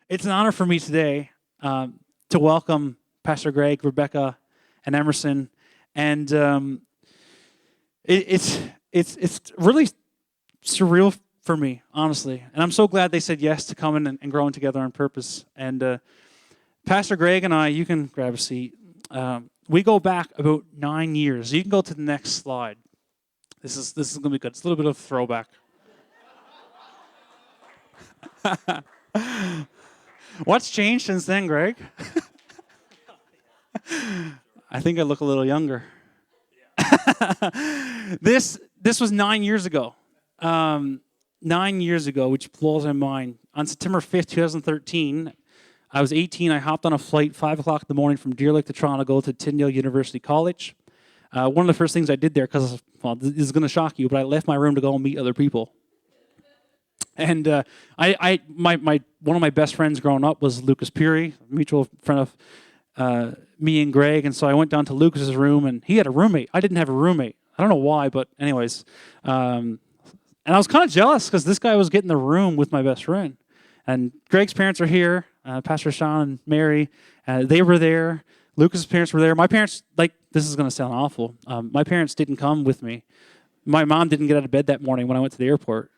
It's an honor for me today to welcome Pastor Greg, Rebecca, and Emerson, and it's really surreal for me, honestly. And I'm so glad they said yes to coming and growing together on purpose. And Pastor Greg and I, you can grab a seat. We go back about 9 years. You can go to the next slide. This is going to be good. It's a little bit of a throwback. What's changed since then, Greg? I think I look a little younger. This was 9 years ago. 9 years ago, which blows my mind. On September 5th, 2013, I was 18. I hopped on a flight 5 o'clock in the morning from Deer Lake to Toronto to go to Tyndale University College. One of the first things I did there, because, well, this is going to shock you, but I left my room to go and meet other people. And one of my best friends growing up was Lucas Peary, a mutual friend of me and Greg. And so I went down to Lucas's room, and he had a roommate. I didn't have a roommate. I don't know why, but anyways. And I was kind of jealous because this guy was getting the room with my best friend. And Greg's parents are here, Pastor Sean and Mary. They were there. Lucas's parents were there. My parents, this is going to sound awful. My parents didn't come with me. My mom didn't get out of bed that morning when I went to the airport.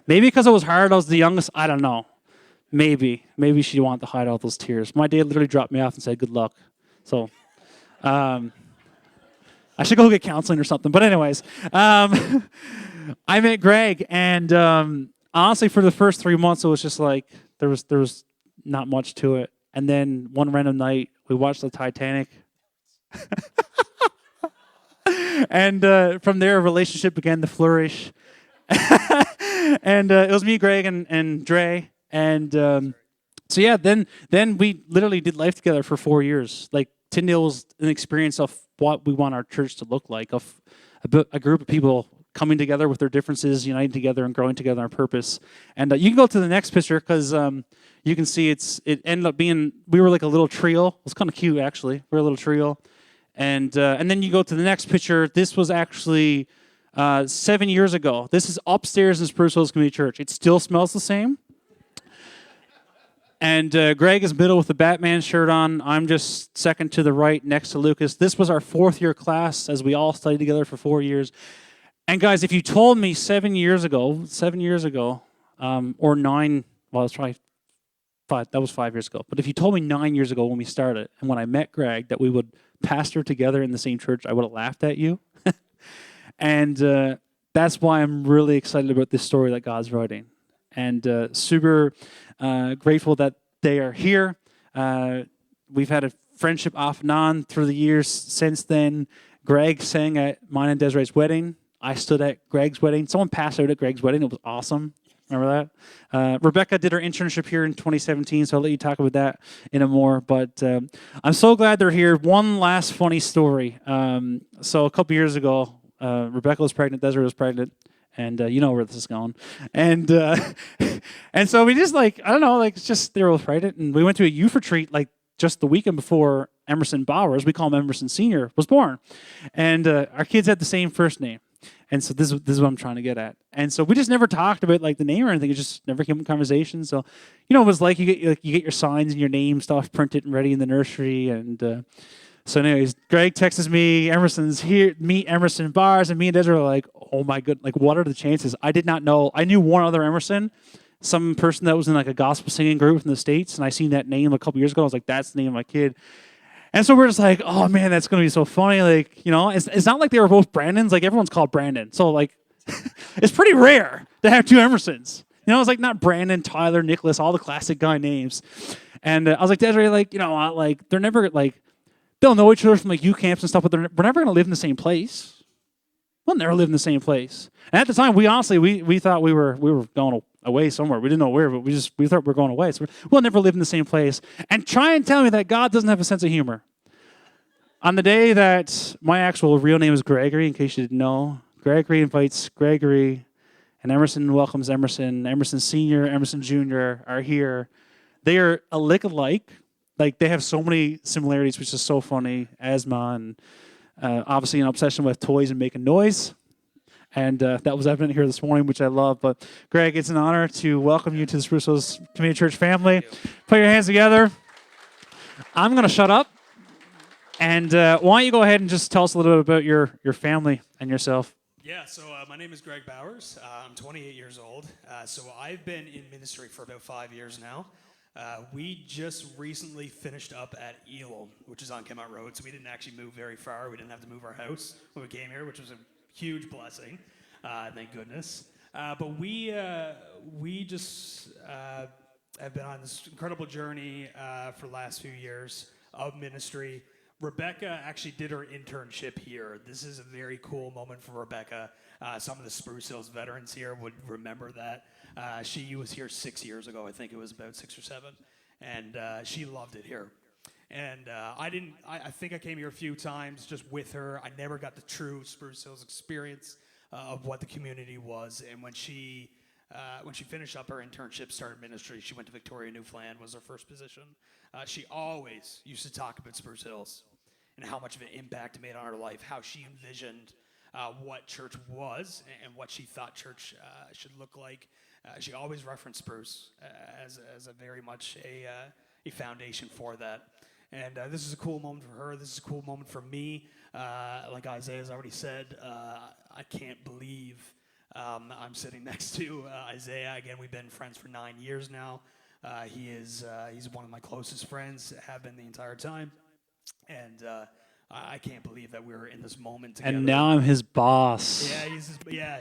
Maybe because it was hard, I was the youngest, I don't know. Maybe she wanted to hide all those tears. My dad literally dropped me off and said, good luck. So, I should go get counseling or something. But anyways, I met Greg, and honestly, for the first 3 months, it was just like, there was not much to it. And then one random night, we watched the Titanic. And from there, a relationship began to flourish. And it was me, Greg, and Dre. And so yeah, then we literally did life together for 4 years. Like, Tyndale was an experience of what we want our church to look like, of a group of people coming together with their differences, uniting together and growing together on purpose. And you can go to the next picture, because you can see it ended up being, we were like a little trio. It was kind of cute, actually. We were a little trio. And then you go to the next picture. This was actually 7 years ago. This is upstairs in Spruce Community Church. It still smells the same. And Greg is middle with the Batman shirt on. I'm just second to the right next to Lucas. This was our 4th year class as we all studied together for 4 years. And guys, if you told me 7 years ago, or 9, well, it's probably 5, that was 5 years ago. But if you told me 9 years ago when we started, and when I met Greg, that we would pastor together in the same church, I would have laughed at you. And that's why I'm really excited about this story that God's writing. And super grateful that they are here. We've had a friendship off and on through the years since then. Greg sang at mine and Desiree's wedding. I stood at Greg's wedding. Someone passed out at Greg's wedding. It was awesome. Remember that? Rebecca did her internship here in 2017, so I'll let you talk about that in a more. But I'm so glad they're here. One last funny story. So a couple years ago, Rebecca was pregnant, Desiree was pregnant, and you know where this is going. And and so we just it's just they were both pregnant, and we went to a youth retreat just the weekend before Emerson Bowers, we call him Emerson Senior, was born. And our kids had the same first name. And so this is what I'm trying to get at. And so we just never talked about the name or anything. It just never came in conversation. So, it was like you get your signs and your name stuff printed and ready in the nursery. And so anyways, Greg texts me, Emerson's here, meet Emerson Bowers, and me and Desiree are like, oh my goodness, what are the chances? I did not know. I knew one other Emerson, some person that was in a gospel singing group in the States, and I seen that name a couple years ago. I was like, that's the name of my kid. And so we're just like, oh man, that's going to be so funny. It's not like they were both Brandons. Everyone's called Brandon. So it's pretty rare to have two Emersons. It's not Brandon, Tyler, Nicholas, all the classic guy names. And I was like, Desiree, they're never they'll know each other from youth camps and stuff, but we're never going to live in the same place. We'll never live in the same place. And at the time, we honestly, we thought we were going away somewhere. We didn't know where, but we thought we were going away. So we'll never live in the same place. And try and tell me that God doesn't have a sense of humor. On the day that my actual real name is Gregory, in case you didn't know, Gregory invites Gregory, and Emerson welcomes Emerson. Emerson Senior, Emerson Junior are here. They are a lick alike. They have so many similarities, which is so funny. Asthma and obviously an obsession with toys and making noise. And that was evident here this morning, which I love. But Greg, it's an honor to welcome you to the Spruce Hills Community Church family. Put your hands together. I'm going to shut up. And why don't you go ahead and just tell us a little bit about your family and yourself? Yeah, so my name is Greg Bowers. I'm 28 years old. So I've been in ministry for about 5 years now. We just recently finished up at Elam, which is on Kemont Road. So we didn't actually move very far. We didn't have to move our house when we came here, which was a huge blessing. Thank goodness. But we just have been on this incredible journey for the last few years of ministry. Rebecca actually did her internship here. This is a very cool moment for Rebecca. Some of the Spruce Hills veterans here would remember that. She was here 6 years ago. I think it was about 6 or 7. And she loved it here. And I think I came here a few times just with her. I never got the true Spruce Hills experience of what the community was. And when she finished up her internship, started ministry, she went to Victoria, Newfoundland, was her first position. She always used to talk about Spruce Hills and how much of an impact it made on her life, how she envisioned what church was and what she thought church should look like. She always referenced Spruce as a very much a foundation for that. And this is a cool moment for her. This is a cool moment for me. Like Isaiah has already said, I can't believe I'm sitting next to Isaiah. Again, we've been friends for 9 years now. He's one of my closest friends, have been the entire time. And I can't believe that we're in this moment together. And now I'm his boss. Yeah.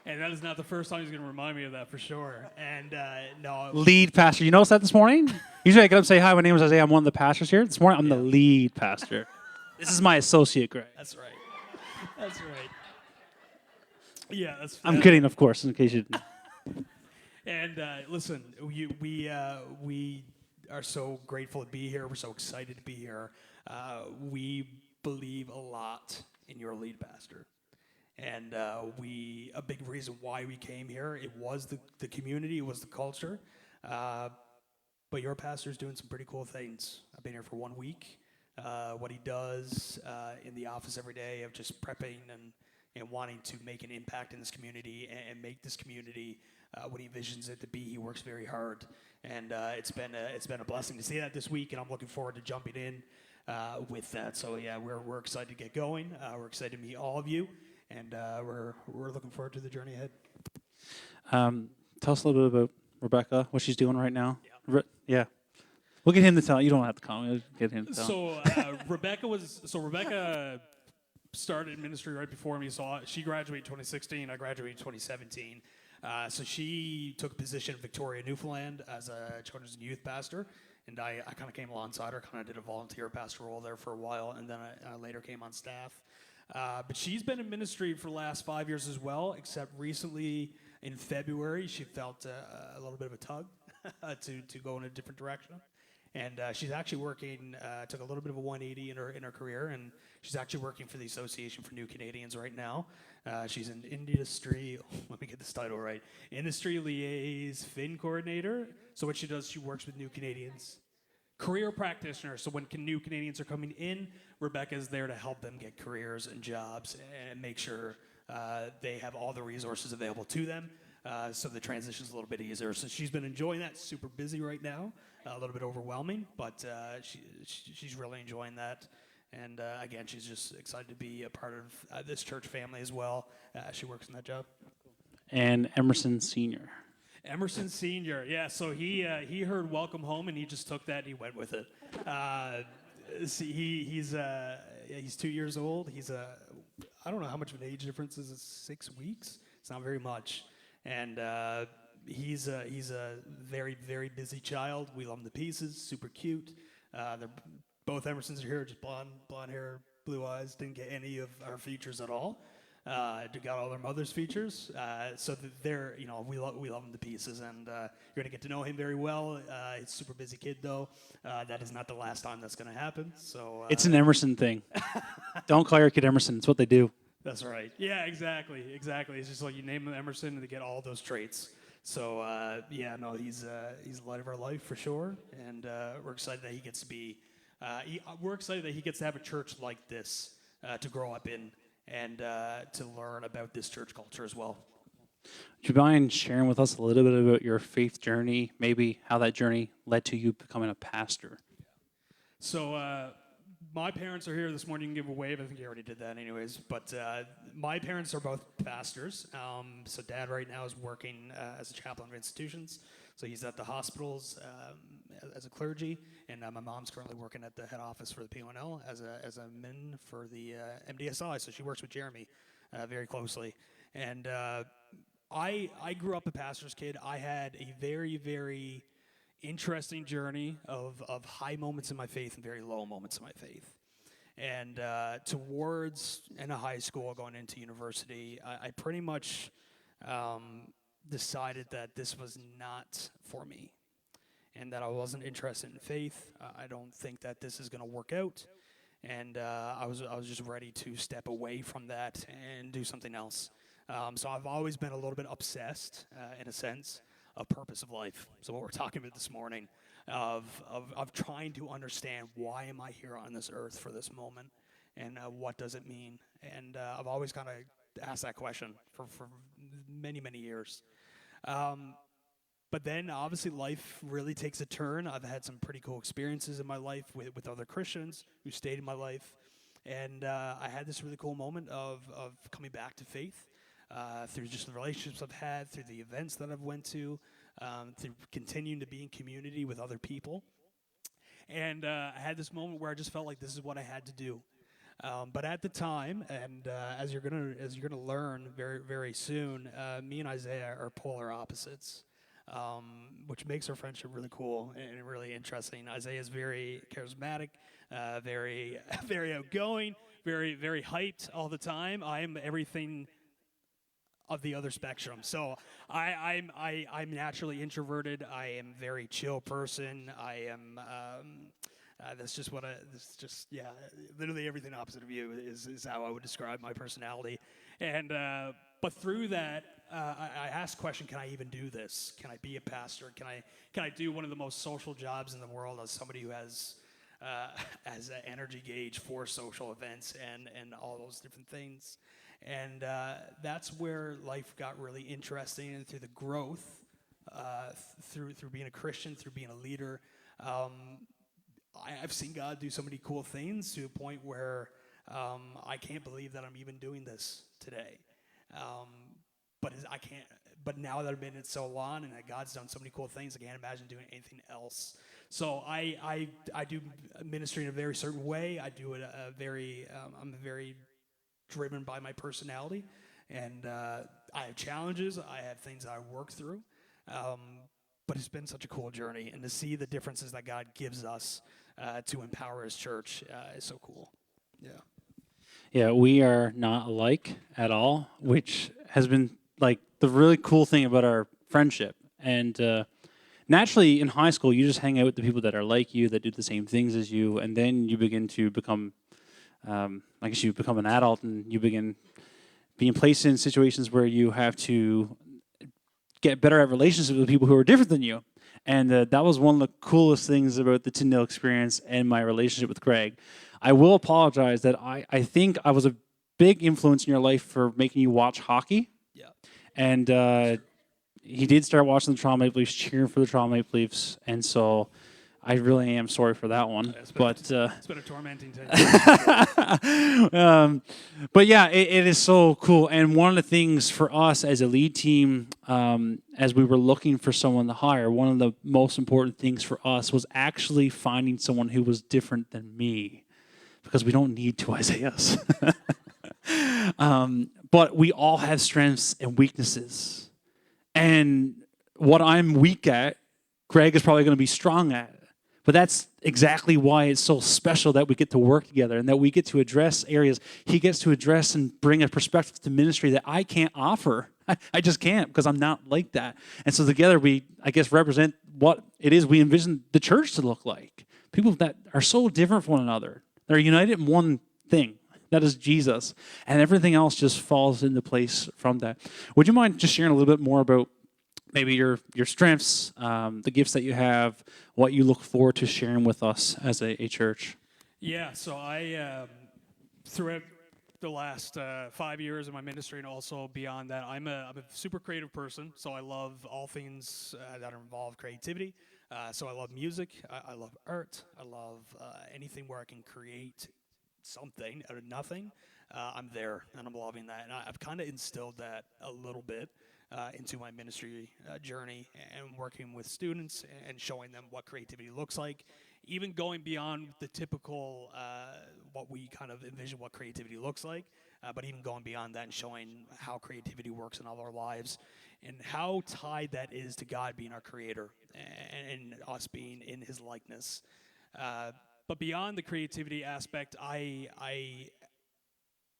And that is not the first time he's going to remind me of that for sure. And no. Lead pastor. You notice that this morning? Usually I get up and say, hi, my name is Isaiah. I'm one of the pastors here. This morning I'm the lead pastor. This is my associate, Greg. That's right. Yeah, I'm kidding, of course, in case you didn't. And listen, we are so grateful to be here. We're so excited to be here. We believe a lot in your lead pastor. And a big reason why we came here, it was the community, it was the culture. But your pastor's doing some pretty cool things. I've been here for 1 week. What he does in the office every day of just prepping and wanting to make an impact in this community and make this community what he envisions it to be. He works very hard, and it's been a blessing to see that this week, and I'm looking forward to jumping in with that. So yeah, we're excited to get going. We're excited to meet all of you, and we're looking forward to the journey ahead. Tell us a little bit about Rebecca, what she's doing right now. Yeah. We'll get him to tell. You don't have to comment. We'll get him to tell. So Rebecca started ministry right before me. So she graduated 2016. I graduated 2017. So she took a position in Victoria, Newfoundland as a children's and youth pastor. And I kind of came alongside her, kind of did a volunteer pastor role there for a while. And then I later came on staff. But she's been in ministry for the last 5 years as well, except recently in February, she felt a little bit of a tug to go in a different direction. And she's actually working, took a little bit of a 180 in her career, and she's actually working for the Association for New Canadians right now. She's an industry, let me get this title right, Industry Liaison Fin Coordinator. So what she does, she works with New Canadians. Career practitioner, so when new Canadians are coming in, Rebecca's there to help them get careers and jobs and make sure they have all the resources available to them. So the transition's a little bit easier. So she's been enjoying that. Super busy right now, a little bit overwhelming, but she's really enjoying that. And again, she's just excited to be a part of this church family as well. She works in that job. And Emerson Sr. Emerson Sr. Yeah, so he heard "Welcome Home" and he just took that and he went with it. He's 2 years old. I don't know how much of an age difference is. 6 weeks. It's not very much. And he's a very, very busy child. We love him to pieces. Super cute. Both Emersons are here, just blonde hair, blue eyes. Didn't get any of our features at all. Got all their mother's features. So they're, we love him to pieces, and you're gonna get to know him very well. He's a super busy kid, though. That is not the last time that's gonna happen. So it's an Emerson thing. Don't call your kid Emerson. It's what they do. That's right. Yeah, exactly. It's just like you name him Emerson and they get all those traits. So he's the light of our life for sure, and we're excited that he gets to be. We're excited that he gets to have a church like this to grow up in and to learn about this church culture as well. Do you mind sharing with us a little bit about your faith journey, maybe how that journey led to you becoming a pastor? So my parents are here this morning. You can give a wave. I think you already did that anyways. But my parents are both pastors. So Dad right now is working as a chaplain of institutions. So he's at the hospitals as a clergy. And my mom's currently working at the head office for the P1L as a min for the MDSI. So she works with Jeremy very closely. And I grew up a pastor's kid. I had a very, very interesting journey of high moments in my faith and very low moments in my faith. And towards in a high school going into university, I pretty much decided that this was not for me and that I wasn't interested in faith. I don't think that this is going to work out. And I was just ready to step away from that and do something else. So I've always been a little bit obsessed, in a sense, of purpose of life. So what we're talking about this morning, of trying to understand why am I here on this earth for this moment, and what does it mean? And I've always kind of asked that question for many, many years. But then, obviously, life really takes a turn. I've had some pretty cool experiences in my life with other Christians who stayed in my life. And I had this really cool moment of coming back to faith through just the relationships I've had, through the events that I've went to, through continuing to be in community with other people. And I had this moment where I just felt like this is what I had to do. But at the time, and as you're gonna learn very, very soon, me and Isaiah are polar opposites. Which makes our friendship really cool and really interesting. Isaiah is very charismatic, very very outgoing, very very hyped all the time. I am everything of the other spectrum. So I'm naturally introverted. I am a very chill person. I am. That's just what literally everything opposite of you is how I would describe my personality. And but through that, I asked the question: can I even do this? Can I be a pastor? Can I do one of the most social jobs in the world as somebody who has an energy gauge for social events and all those different things? And that's where life got really interesting, and through the growth, through being a Christian, through being a leader. I've seen God do so many cool things to a point where I can't believe that I'm even doing this today. But now that I've been in it so long and that God's done so many cool things, I can't imagine doing anything else. So I do ministry in a very certain way. I do it I'm very driven by my personality, and I have challenges. I have things I work through. But it's been such a cool journey, and to see the differences that God gives us to empower His church is so cool. Yeah. Yeah, we are not alike at all, which has been like the really cool thing about our friendship. And naturally, in high school, you just hang out with the people that are like you, that do the same things as you, and then you begin to become, I guess you become an adult, and you begin being placed in situations where you have to get better at relationships with people who are different than you. And that was one of the coolest things about the Tyndale experience and my relationship with Greg. I will apologize that I think I was a big influence in your life for making you watch hockey. Yeah. And he did start watching the Toronto Maple Leafs, cheering for the Toronto Maple Leafs. And so I really am sorry for that one. It's been a tormenting time. But yeah, it is so cool. And one of the things for us as a lead team, as we were looking for someone to hire, one of the most important things for us was actually finding someone who was different than me, because we don't need two Isaiahs. But we all have strengths and weaknesses. And what I'm weak at, Greg is probably going to be strong at. But that's exactly why it's so special that we get to work together and that we get to address areas. He gets to address and bring a perspective to ministry that I can't offer. I just can't, because I'm not like that. And so together we, I guess, represent what it is we envision the church to look like. People that are so different from one another. They're united in one thing. That is Jesus. And everything else just falls into place from that. Would you mind just sharing a little bit more about maybe your strengths, the gifts that you have, what you look forward to sharing with us as a church? Yeah, so I, throughout the last 5 years of my ministry, and also beyond that, I'm a super creative person. So I love all things that involve creativity. So I love music. I love art. I love anything where I can create something out of nothing. I'm there, and I'm loving that. And I've kind of instilled that a little bit into my ministry journey, and working with students and showing them what creativity looks like, even going beyond the typical what we kind of envision what creativity looks like, but even going beyond that and showing how creativity works in all our lives, and how tied that is to God being our creator, and us being in his likeness. But beyond the creativity aspect, I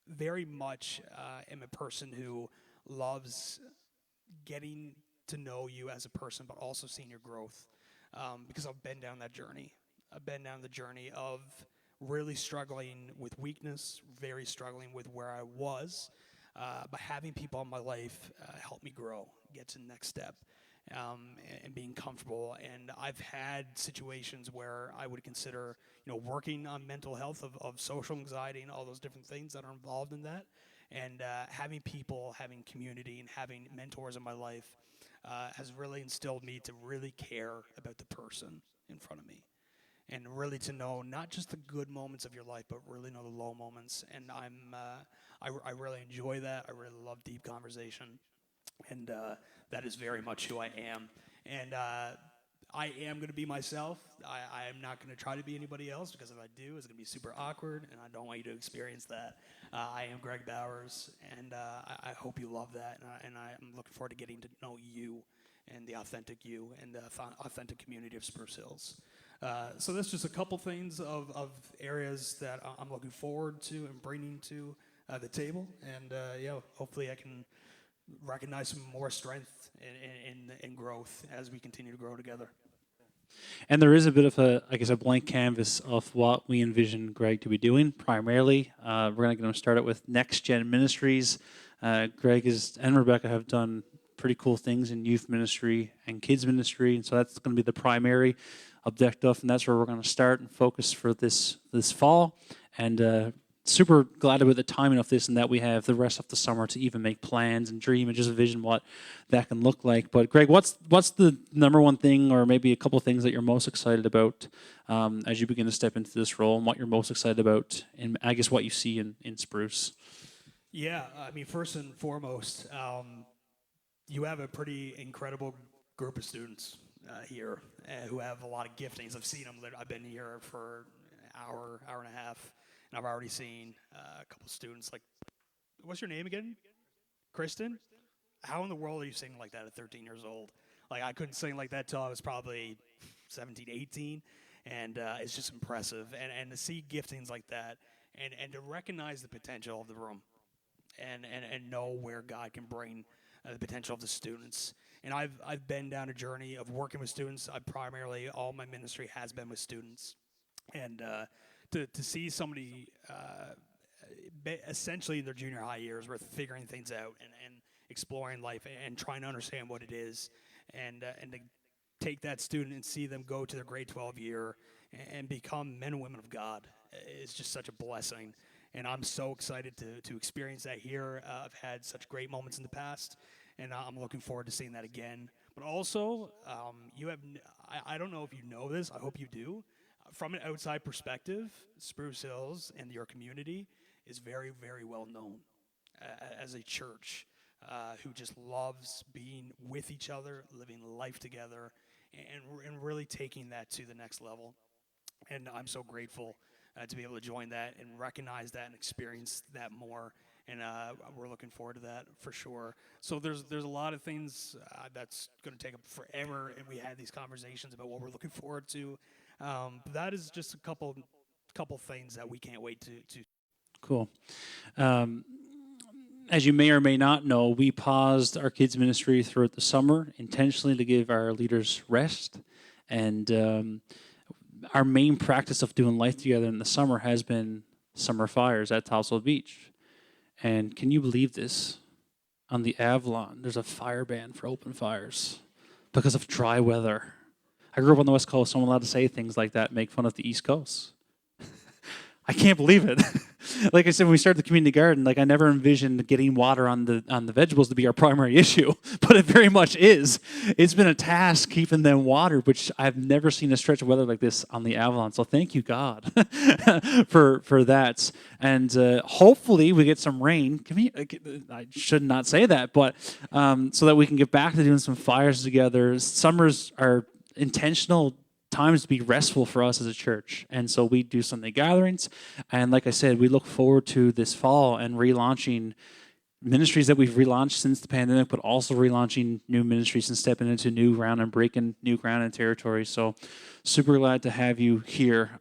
very much am a person who loves getting to know you as a person, but also seeing your growth, because I've been down that journey. I've been down the journey of really struggling with weakness, very struggling with where I was, but having people in my life help me grow, get to the next step, and being comfortable. And I've had situations where I would consider, working on mental health of social anxiety and all those different things that are involved in that. And having people, having community, and having mentors in my life has really instilled me to really care about the person in front of me, and really to know not just the good moments of your life, but really know the low moments. And I really enjoy that. I really love deep conversation, and that is very much who I am. And I am going to be myself. I am not going to try to be anybody else, because if I do, it's going to be super awkward, and I don't want you to experience that. I am Greg Bowers, and I hope you love that, and I'm looking forward to getting to know you and the authentic you and the authentic community of Spruce Hills. So that's just a couple things of areas that I'm looking forward to and bringing to the table, and hopefully I can recognize some more strength in growth as we continue to grow together. And there is a bit of a blank canvas of what we envision Greg to be doing. Primarily, we're going to get him started with Next Gen Ministries. Greg and Rebecca have done pretty cool things in youth ministry and kids ministry, and so that's going to be the primary objective, and that's where we're going to start and focus for this fall. And super glad about the timing of this, and that we have the rest of the summer to even make plans and dream and just envision what that can look like. But Greg, what's the number one thing, or maybe a couple of things that you're most excited about as you begin to step into this role, and what you're most excited about, and I guess what you see in Spruce? Yeah, I mean, first and foremost, you have a pretty incredible group of students here who have a lot of giftings. I've seen them. I've been here for an hour and a half, and I've already seen a couple students. Like, what's your name again? Kristen? How in the world are you singing like that at 13 years old? Like, I couldn't sing like that till I was probably 17, 18, and it's just impressive. And to see giftings like that, and to recognize the potential of the room, and know where God can bring the potential of the students. And I've been down a journey of working with students. All my ministry has been with students, and to see somebody essentially in their junior high years, where figuring things out and exploring life and trying to understand what it is, and to take that student and see them go to their grade 12 year and become men and women of God is just such a blessing. And I'm so excited to experience that here. I've had such great moments in the past, and I'm looking forward to seeing that again. But also, I don't know if you know this, I hope you do. From an outside perspective, Spruce Hills and your community is very, very well known as a church who just loves being with each other, living life together, and really taking that to the next level. And I'm so grateful to be able to join that and recognize that and experience that more. And we're looking forward to that for sure. So there's a lot of things that's going to take up forever, and we had these conversations about what we're looking forward to. That is just a couple things that we can't wait to. Cool. As you may or may not know, we paused our kids ministry throughout the summer intentionally to give our leaders rest, and our main practice of doing life together in the summer has been summer fires at Topsail Beach. And can you believe this? On the Avalon, there's a fire ban for open fires because of dry weather. I grew up on the West Coast, so I'm allowed to say things like that, make fun of the East Coast. I can't believe it. Like I said, when we started the community garden, like I never envisioned getting water on the vegetables to be our primary issue, but it very much is. It's been a task keeping them watered, which I've never seen a stretch of weather like this on the Avalon. So thank you, God, for that. And hopefully we get some rain. I should not say that, but so that we can get back to doing some fires together. Summers are intentional times to be restful for us as a church. And so we do Sunday gatherings. And like I said, we look forward to this fall and relaunching ministries that we've relaunched since the pandemic, but also relaunching new ministries and stepping into new ground and breaking new ground and territory. So super glad to have you here.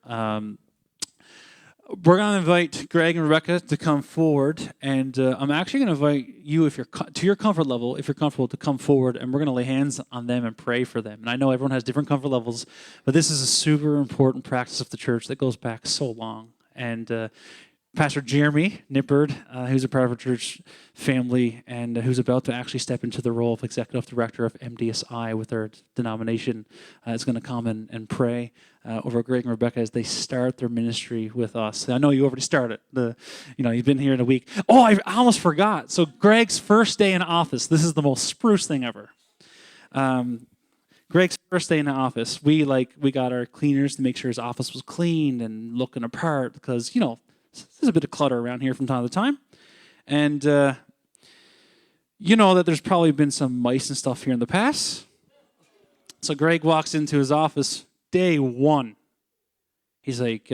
We're going to invite Greg and Rebecca to come forward, and I'm actually going to invite you, if you're to your comfort level, if you're comfortable, to come forward, and we're going to lay hands on them and pray for them. And I know everyone has different comfort levels, but this is a super important practice of the church that goes back so long. And Pastor Jeremy Nippard, who's a part of our church family and who's about to actually step into the role of executive director of MDSI with our denomination, is going to come and pray over Greg and Rebecca as they start their ministry with us. I know you already started. You've been here in a week. Oh, I almost forgot. So Greg's first day in office. This is the most Spruce thing ever. Greg's first day in the office, we got our cleaners to make sure his office was clean and looking apart because, there's a bit of clutter around here from time to time. And you know that there's probably been some mice and stuff here in the past. So Greg walks into his office day one. He's like,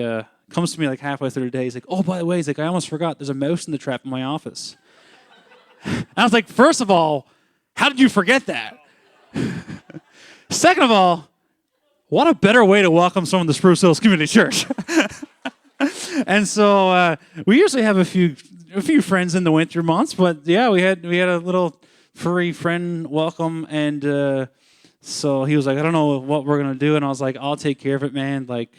comes to me like halfway through the day. He's like, oh, by the way, he's like, I almost forgot there's a mouse in the trap in my office. And I was like, first of all, how did you forget that? Second of all, what a better way to welcome someone to Spruce Hills Community Church. And so we usually have a few friends in the winter months, but yeah, we had a little furry friend welcome, and so he was like, I don't know what we're gonna do, and I was like, I'll take care of it, man. Like,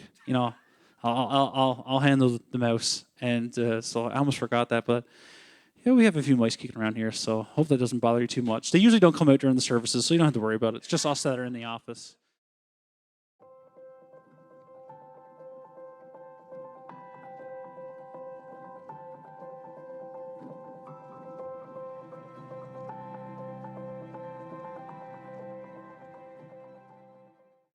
I'll handle the mouse, and so I almost forgot that, but yeah, we have a few mice kicking around here, so hope that doesn't bother you too much. They usually don't come out during the services, so you don't have to worry about it. It's just us that are in the office.